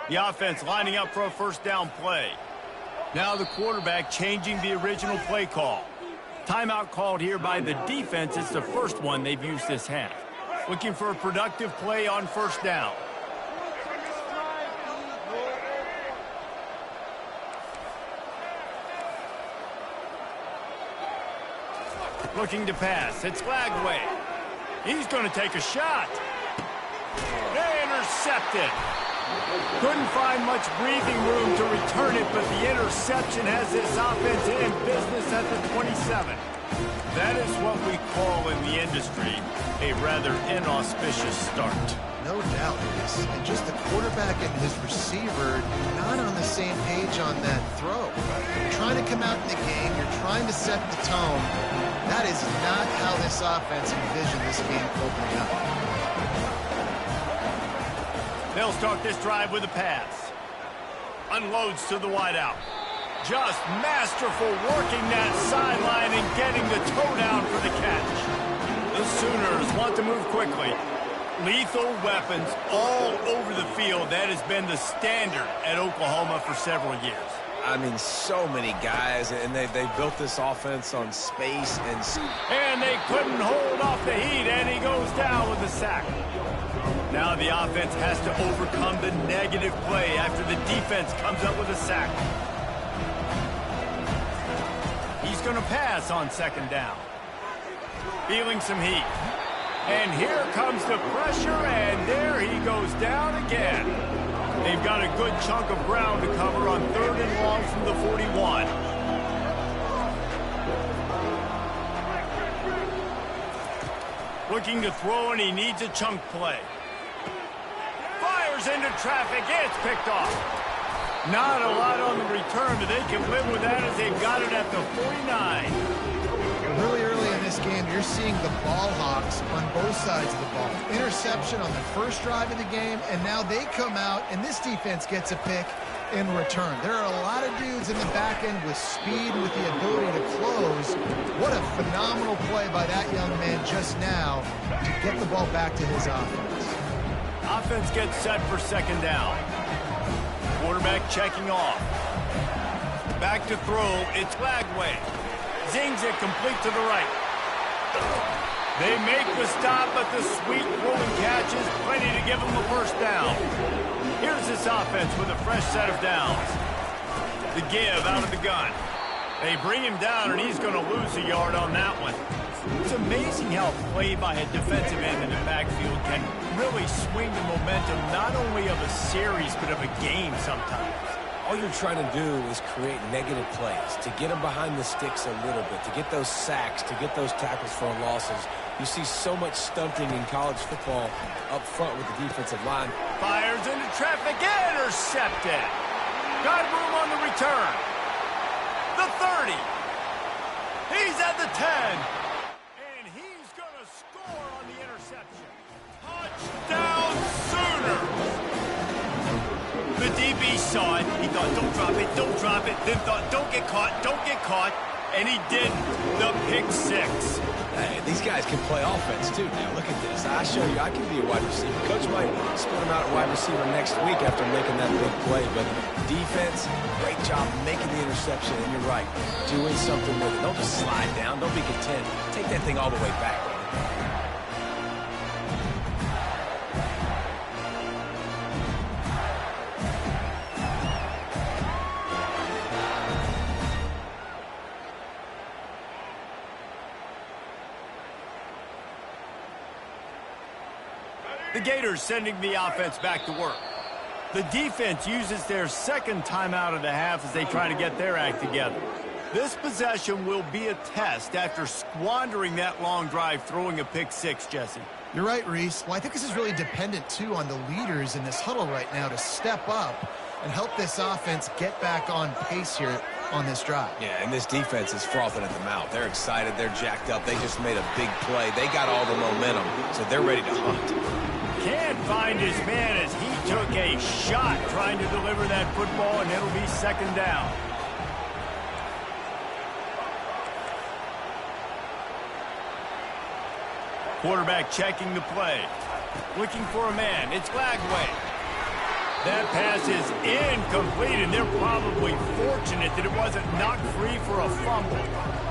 The offense lining up for a first down play. Now the quarterback changing the original play call. Timeout called here by the defense. It's the first one they've used this half. Looking for a productive play on first down. Looking to pass. It's Lagway. He's going to take a shot. They intercepted. Couldn't find much breathing room to return it, but the interception has this offense in business at the 27. That is what we call in the industry a rather inauspicious start. No doubt it is. And just the quarterback and his receiver not on the same page on that throw. You're trying to come out in the game. You're trying to set the tone. That is not how this offense envisioned this game opening up. They'll start this drive with a pass. Unloads to the wideout. Just masterful working that sideline and getting the toe down for the catch. The Sooners want to move quickly. Lethal weapons all over the field. That has been the standard at Oklahoma for several years. I mean, so many guys, and they built this offense on space and... And they couldn't hold off the heat, and he goes down with the sack. Now the offense has to overcome the negative play after the defense comes up with a sack. He's going to pass on second down. Feeling some heat. And here comes the pressure, and there he goes down again. They've got a good chunk of ground to cover on third and long from the 41. Looking to throw, and he needs a chunk play. Fires into traffic. It's picked off. Not a lot on the return, but they can live with that as they've got it at the 49. Really early in this game, you're seeing the ball hawks on both sides of the ball. Interception on the first drive of the game, and now they come out, and this defense gets a pick in return. There are a lot of dudes in the back end with speed, with the ability to close. What a phenomenal play by that young man just now to get the ball back to his offense. Offense gets set for second down. Quarterback checking off. Back to throw. It's Lagway. Zings it complete to the right. They make the stop, but the sweet throwing catch is plenty to give them the first down. Here's this offense with a fresh set of downs. The give out of the gun. They bring him down, and he's going to lose a yard on that one. It's amazing how play by a defensive end in the backfield can really swing the momentum not only of a series, but of a game sometimes. All you're trying to do is create negative plays, to get them behind the sticks a little bit, to get those sacks, to get those tackles for losses. You see so much stunting in college football up front with the defensive line. Fires into traffic, intercepted. Got room on the return. The 30. He's at the 10. And he's going to score on the interception. Touchdown Sooners. The DB saw it. He thought, don't drop it. Then thought, don't get caught. And he did the pick six. Hey, these guys can play offense, too. Now, look at this. I show you I can be a wide receiver. Coach might split him out at wide receiver next week after making that big play. But defense, great job making the interception. And you're right, doing something with it. Don't just slide down. Don't be content. Take that thing all the way back. The Gators sending the offense back to work. The defense uses their second timeout of the half as they try to get their act together. This possession will be a test after squandering that long drive throwing a pick six, Jesse. You're right, Reese. Well, I think this is really dependent, too, on the leaders in this huddle right now to step up and help this offense get back on pace here on this drive. Yeah, and this defense is frothing at the mouth. They're excited. They're jacked up. They just made a big play. They got all the momentum, so they're ready to hunt. Can't find his man as he took a shot trying to deliver that football, and it'll be second down. Quarterback checking the play. Looking for a man. It's Lagway. That pass is incomplete, and they're probably fortunate that it wasn't knocked free for a fumble.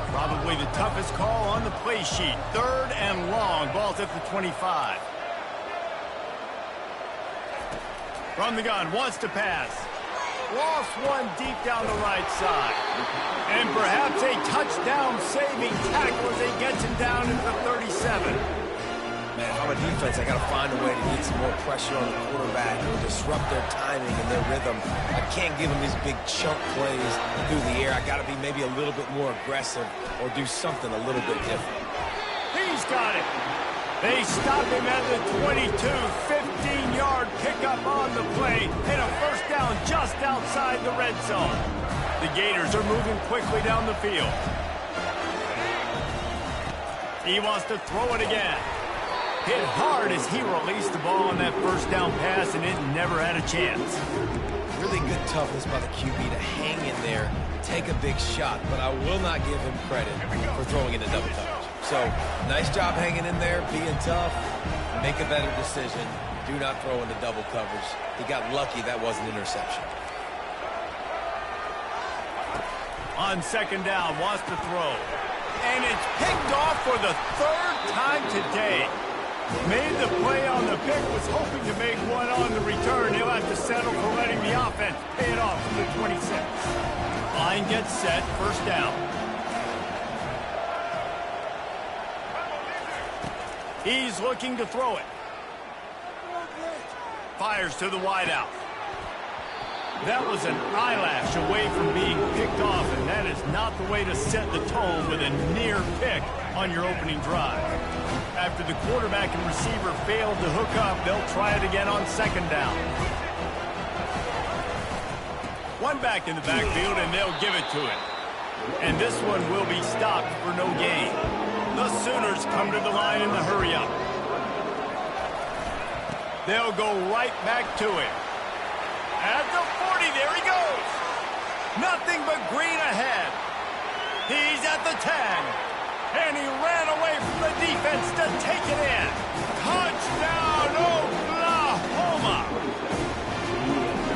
Probably the toughest call on the play sheet. 3rd and long. Ball's at the 25. From the gun, wants to pass. Lost one deep down the right side. And perhaps a touchdown-saving tackle as he gets him down into the 37. Man, if I'm a defense, I got to find a way to get some more pressure on the quarterback or disrupt their timing and their rhythm. I can't give them these big chunk plays through the air. I got to be maybe a little bit more aggressive or do something a little bit different. He's got it. They stop him at the 22, 15-yard pickup on the play, and a first down just outside the red zone. The Gators are moving quickly down the field. He wants to throw it again. Hit hard as he released the ball on that first down pass, and it never had a chance. Really good toughness by the QB to hang in there, take a big shot, but I will not give him credit for throwing into double coverage. So, nice job hanging in there, being tough. Make a better decision. Do not throw into double coverage. He got lucky that was an interception. On 2nd down, wants to throw. And it's picked off for the 3rd time today. Made the play on the pick, was hoping to make one on the return. He'll have to settle for letting the offense pay it off from the 26. Line gets set, 1st down. He's looking to throw it. Fires to the wideout. That was an eyelash away from being picked off, and that is not the way to set the tone with a near pick on your opening drive. After the quarterback and receiver failed to hook up, they'll try it again on 2nd down. One back in the backfield, and they'll give it to him. And this one will be stopped for no gain. The Sooners come to the line in the hurry-up. They'll go right back to him. At the 40, there he goes. Nothing but green ahead. He's at the 10. And he ran away from the defense to take it in. Touchdown, Oklahoma.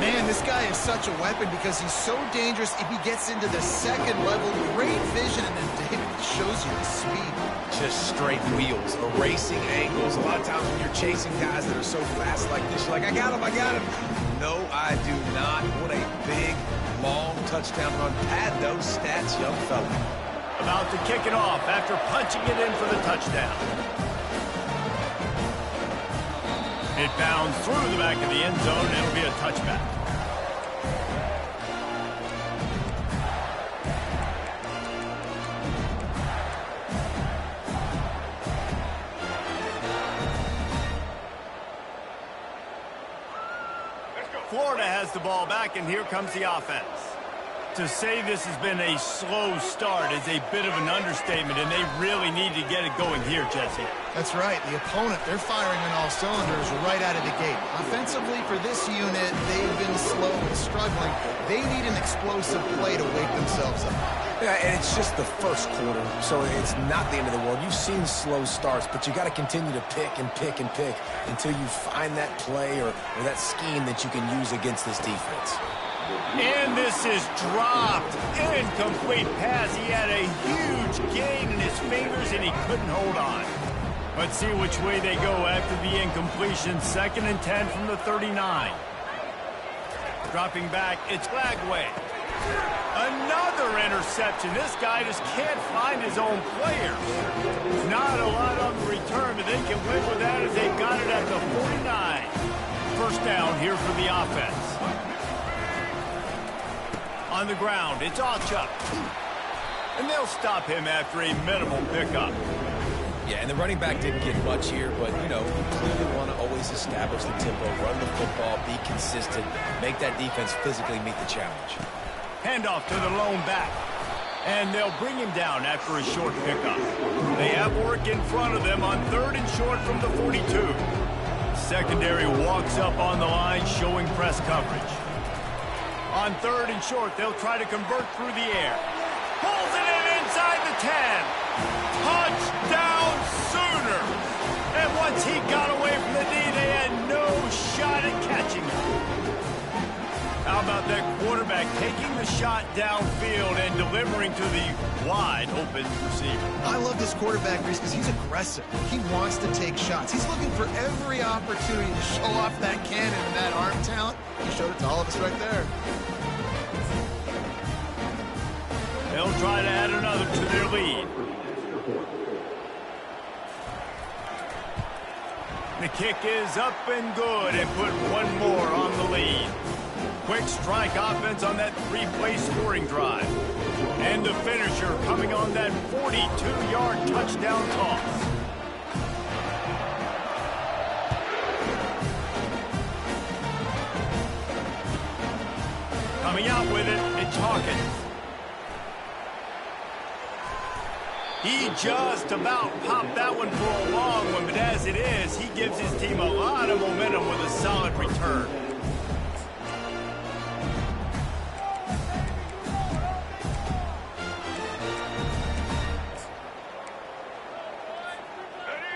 Man, this guy is such a weapon because he's so dangerous if he gets into the 2nd level. Great vision, and then David shows you the speed. Just straight wheels, erasing angles. A lot of times when you're chasing guys that are so fast like this, you're like, I got him, I got him. No, I do not. What a big, long touchdown run. Pad those stats, young fella. About to kick it off after punching it in for the touchdown. It bounds through the back of the end zone, and it'll be a touchback. Florida has the ball back, and here comes the offense. To say this has been a slow start is a bit of an understatement, and they really need to get it going here, Jesse. That's right. The opponent, they're firing on all cylinders right out of the gate. Offensively, for this unit, they've been slow and struggling. They need an explosive play to wake themselves up. Yeah, and it's just the first quarter, so it's not the end of the world. You've seen slow starts, but you got to continue to pick and pick and pick until you find that play or that scheme that you can use against this defense. And this is dropped. Incomplete pass. He had a huge gain in his fingers, and he couldn't hold on. Let's see which way they go after the incompletion. 2nd and 10 from the 39. Dropping back, it's Lagway. Another interception. This guy just can't find his own players. Not a lot on the return, but they can live with that as they got it at the 49. First down here for the offense. On the ground, it's Alchuk. And they'll stop him after a minimal pickup. Yeah, and the running back didn't get much here, but, you know, you clearly want to always establish the tempo, run the football, be consistent, make that defense physically meet the challenge. Handoff to the lone back. And they'll bring him down after a short pickup. They have work in front of them on 3rd and short from the 42. Secondary walks up on the line, showing press coverage. On 3rd and short, they'll try to convert through the air. Pulls it in inside the 10. Touchdown, Sooners! And once he got away from the knee, they had no shot at catching him. How about that quarterback taking the shot downfield and delivering to the wide-open receiver? I love this quarterback, Reese, because he's aggressive. He wants to take shots. He's looking for every opportunity to show off that cannon and that arm talent. He showed it to all of us right there. They'll try to add another to their lead. The kick is up and good and put one more on the lead. Quick strike offense on that three-play scoring drive. And the finisher coming on that 42-yard touchdown toss. Coming out with it, it's Hawkins. He just about popped that one for a long one, but as it is, he gives his team a lot of momentum with a solid return.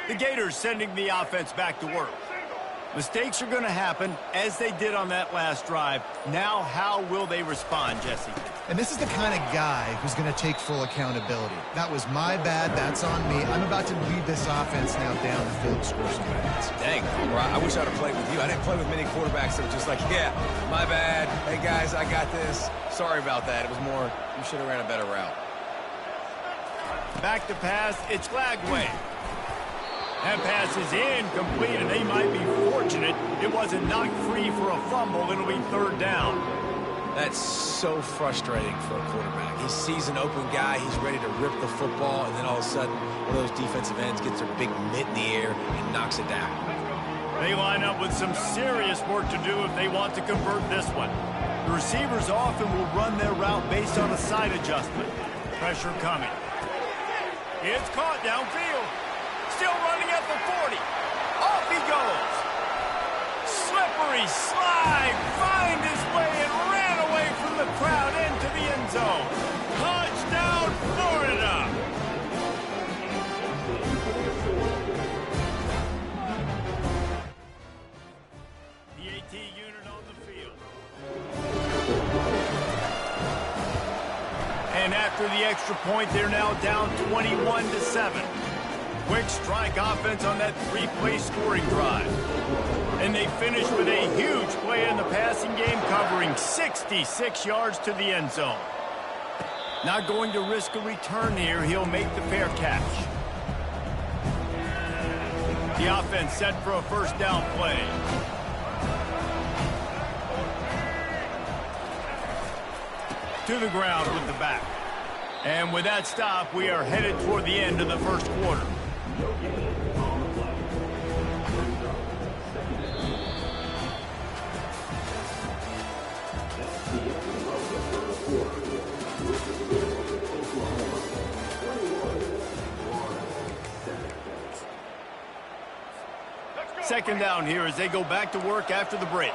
The Gators sending the offense back to work. Mistakes are going to happen, as they did on that last drive. Now, how will they respond, Jesse? And this is the kind of guy who's going to take full accountability. That was my bad. That's on me. I'm about to lead this offense now down the field, score some points. Dang, I wish I'd have played with you. I didn't play with many quarterbacks that were just like, yeah, my bad. Hey, guys, I got this. Sorry about that. It was more, you should have ran a better route. Back to pass, it's Lagway. That pass is incomplete, and they might be fortunate it wasn't knocked free for a fumble. It'll be third down. That's so frustrating for a quarterback. He sees an open guy, he's ready to rip the football, and then all of a sudden, one of those defensive ends gets their big mitt in the air and knocks it down. They line up with some serious work to do if they want to convert this one. The receivers often will run their route based on a side adjustment. Pressure coming. It's caught downfield. Still running at the 40. Off he goes. Slippery slide. Find his way and ran away from the crowd into the end zone. Touchdown, Florida. The AT unit on the field. And after the extra point, they're now down 21-7. Quick strike offense on that three-play scoring drive. And they finish with a huge play in the passing game, covering 66 yards to the end zone. Not going to risk a return here. He'll make the fair catch. The offense set for a first down play. To the ground with the back. And with that stop, we are headed toward the end of the first quarter. Second down here as they go back to work after the break.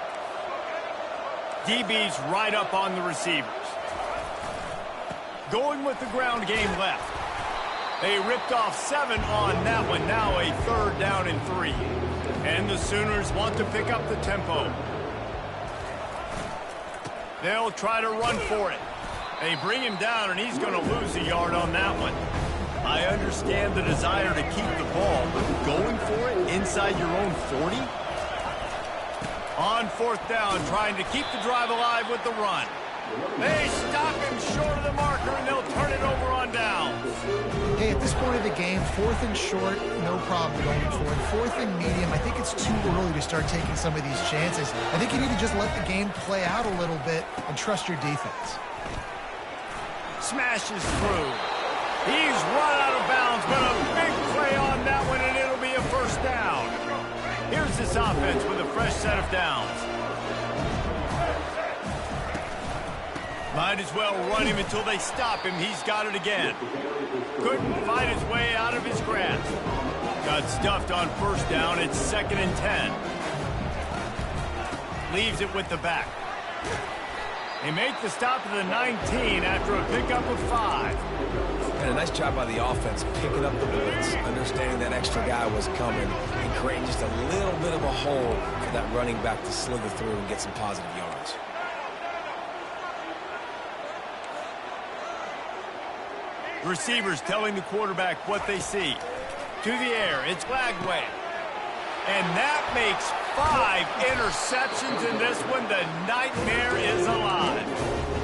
DB's right up on the receivers. Going with the ground game left. They ripped off 7 on that one. Now a third down and 3. And the Sooners want to pick up the tempo. They'll try to run for it. They bring him down, and he's going to lose a yard on that one. I understand the desire to keep the ball, but going for it inside your own 40? On fourth down, trying to keep the drive alive with the run. They stop him short of the marker, and they'll turn it over on down. Hey, at this point of the game, 4th and short, no problem going for it. 4th and medium, I think it's too early to start taking some of these chances. I think you need to just let the game play out a little bit and trust your defense. Smashes through. He's run out of bounds, but a big play on that one, and it'll be a first down. Here's this offense with a fresh set of downs. Might as well run him until they stop him. He's got it again. Couldn't fight his way out of his grasp. Got stuffed on first down. It's 2nd and 10. Leaves it with the back. They make the stop to the 19 after a pickup of 5. And a nice job by the offense picking up the blitz, understanding that extra guy was coming, and creating just a little bit of a hole for that running back to slither through and get some positive yards. Receivers telling the quarterback what they see. To the air, it's Lagway. And that makes 5 interceptions in this one. The nightmare is alive.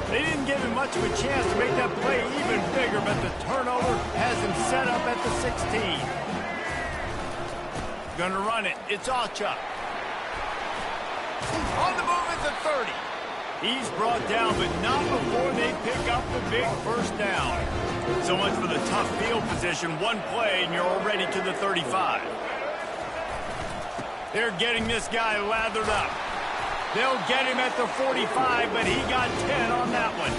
They didn't give him much of a chance to make that play even bigger, but the turnover has him set up at the 16. Gonna run it. It's Ocha. On the move at the 30. He's brought down, but not before they pick up the big first down. So much for the tough field position. One play, and you're already to the 35. They're getting this guy lathered up. They'll get him at the 45, but he got 10 on that one.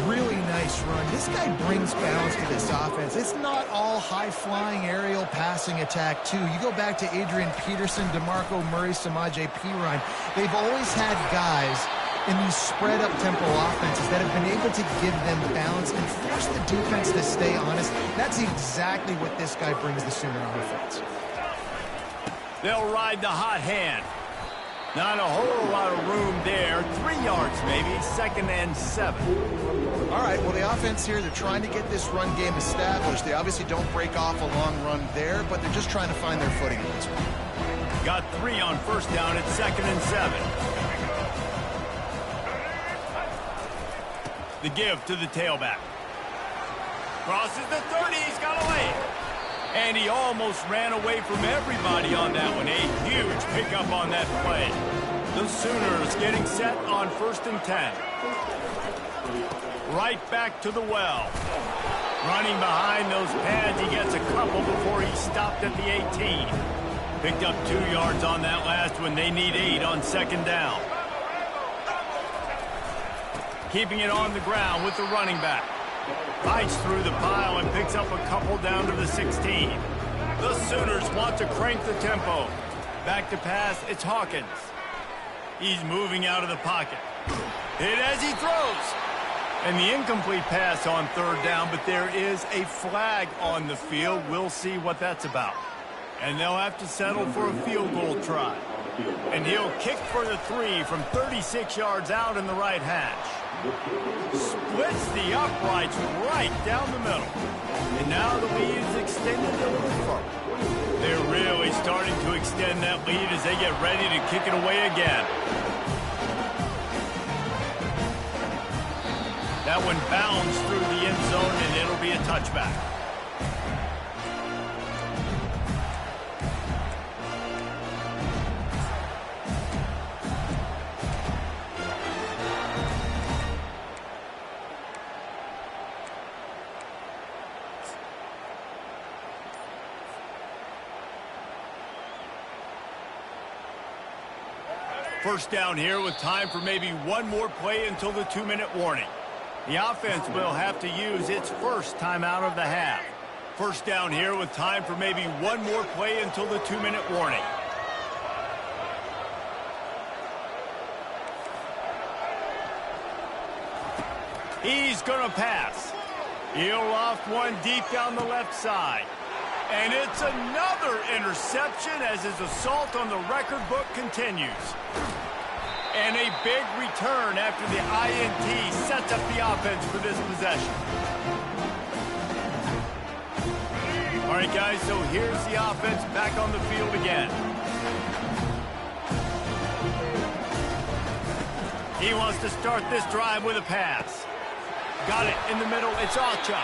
Really nice run. This guy brings balance to this offense. It's not all high-flying aerial passing attack, too. You go back to Adrian Peterson, DeMarco Murray, Samaje Perine. They've always had guys in these spread-up tempo offenses that have been able to give them balance and force the defense to stay honest. That's exactly what this guy brings the Sooner offense. They'll ride the hot hand. Not a whole lot of room there. 3 yards maybe, 2nd and 7. All right, well, the offense here, they're trying to get this run game established. They obviously don't break off a long run there, but they're just trying to find their footing at this point. Got 3 on first down at 2nd and 7. The give to the tailback. Crosses the 30, he's got a lane. And he almost ran away from everybody on that one. A huge pickup on that play. The Sooners getting set on 1st and 10. Right back to the well. Running behind those pads, he gets a couple before he stopped at the 18. Picked up 2 yards on that last one. They need 8 on 2nd down. Keeping it on the ground with the running back. Fights through the pile and picks up a couple down to the 16. The Sooners want to crank the tempo. Back to pass, it's Hawkins. He's moving out of the pocket. Hit as he throws. And the incomplete pass on 3rd down, but there is a flag on the field. We'll see what that's about. And they'll have to settle for a field goal try. And he'll kick for the 3 from 36 yards out in the right hash. Splits the uprights right down the middle. And now the lead is extended a little further. They're really starting to extend that lead as they get ready to kick it away again. That one bounds through the end zone, and it'll be a touchback. First down here with time for maybe one more play until the 2-minute warning. The offense will have to use its first timeout of the half. First down here with time for maybe one more play until the 2-minute warning. He's going to pass. He'll loft one deep down the left side. And it's another interception as his assault on the record book continues. And a big return after the INT sets up the offense for this possession. All right, guys, so here's the offense back on the field again. He wants to start this drive with a pass. Got it in the middle. It's Ocha.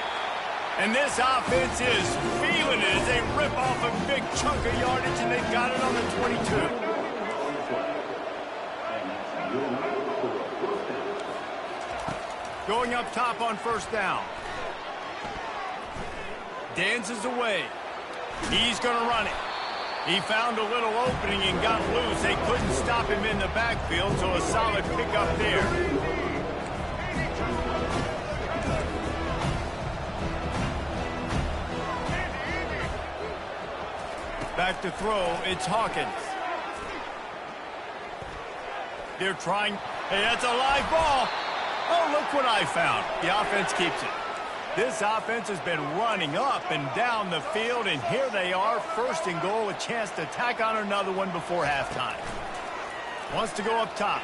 And this offense is feeling it as they rip off a big chunk of yardage, and they've got it on the 22. Going up top on first down. Dances away. He's going to run it. He found a little opening and got loose. They couldn't stop him in the backfield, so a solid pickup there. Back to throw, it's Hawkins. They're trying. Hey, that's a live ball. Oh, look what I found. The offense keeps it. This offense has been running up and down the field, and here they are, 1st and goal, a chance to tack on another one before halftime. Wants to go up top.